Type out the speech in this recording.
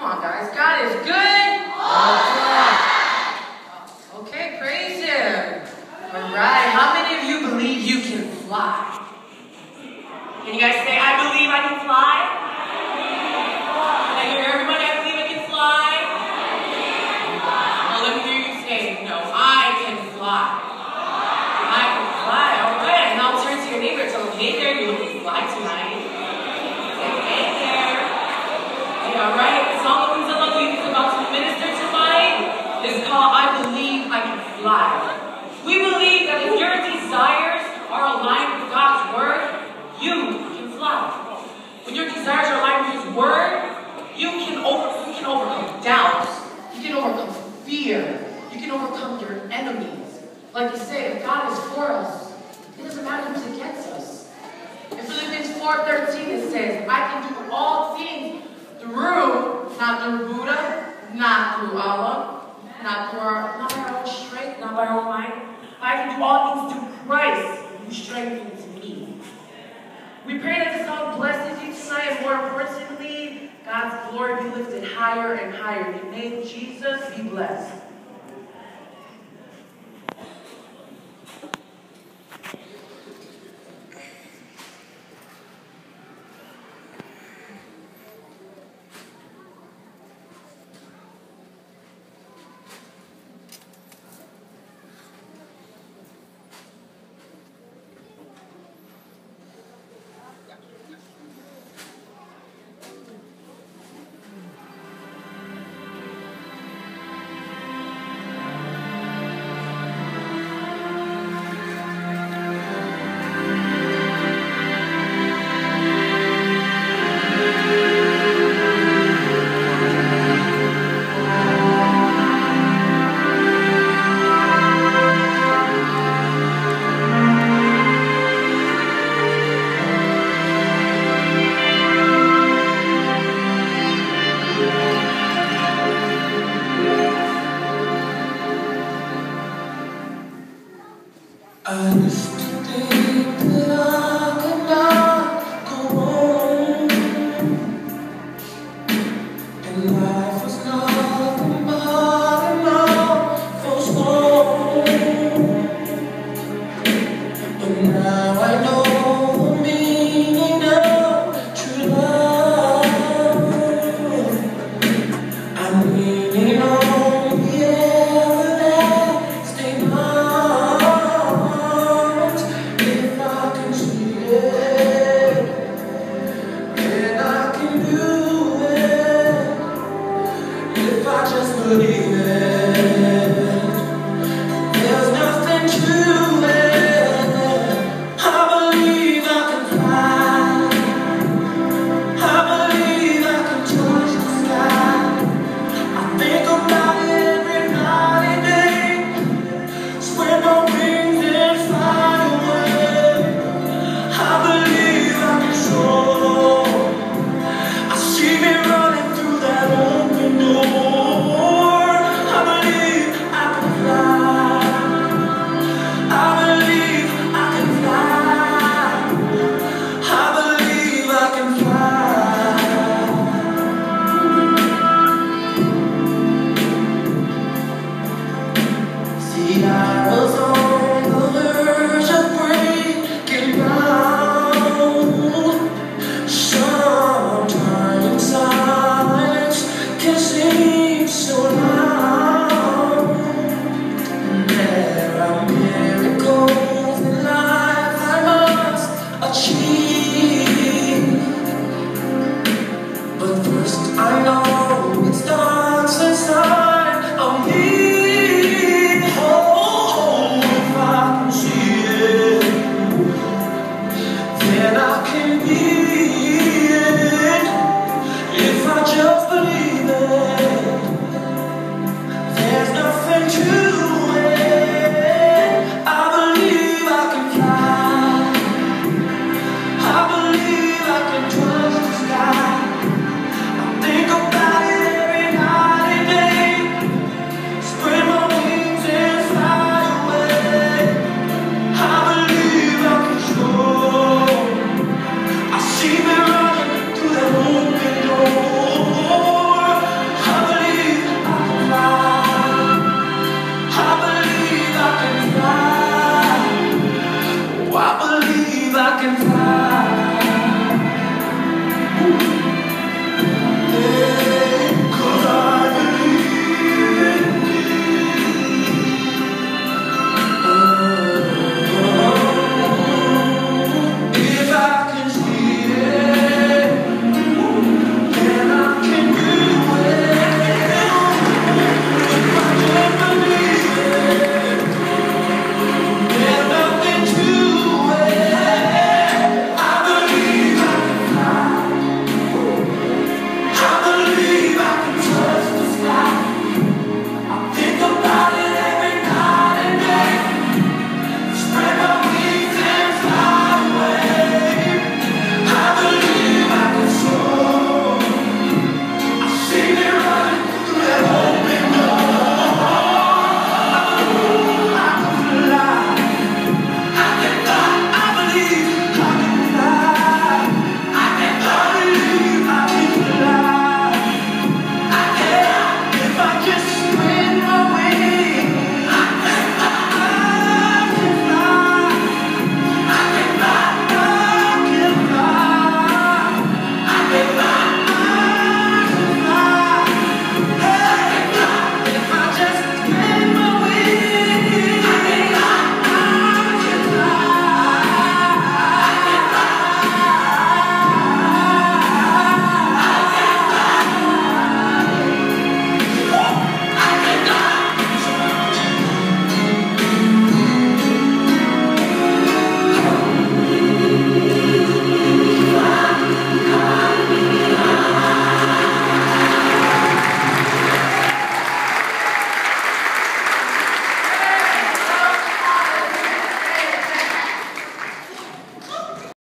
on, guys. God is good. Okay, praise Him. All right, how many of you believe you can fly? Can you guys say, I believe I can fly? Can I hear everybody? I believe I can fly. Well, let me hear you say, no, I can fly. I can fly. All right, now turn to your neighbor and tell them, hey there, you can fly tonight. Say, hey there. Yeah, all right. The song that comes up you is about to minister tonight is called I Believe I Can Fly. We believe that if your desires are aligned with God's word, you can fly. When your desires are aligned with His word, you can overcome doubts. You can overcome fear. You can overcome your enemies. Like you say, if God is for us, it doesn't matter who's against us. In Philippians 4:13 it says, I can do all things through, not through Buddha, not through Allah, not by our own strength, not by our own might. I can do all things through Christ who strengthens me. We pray that this song blesses you tonight, and more importantly, God's glory be lifted higher and higher. In the name of Jesus, be blessed. If I just believe it.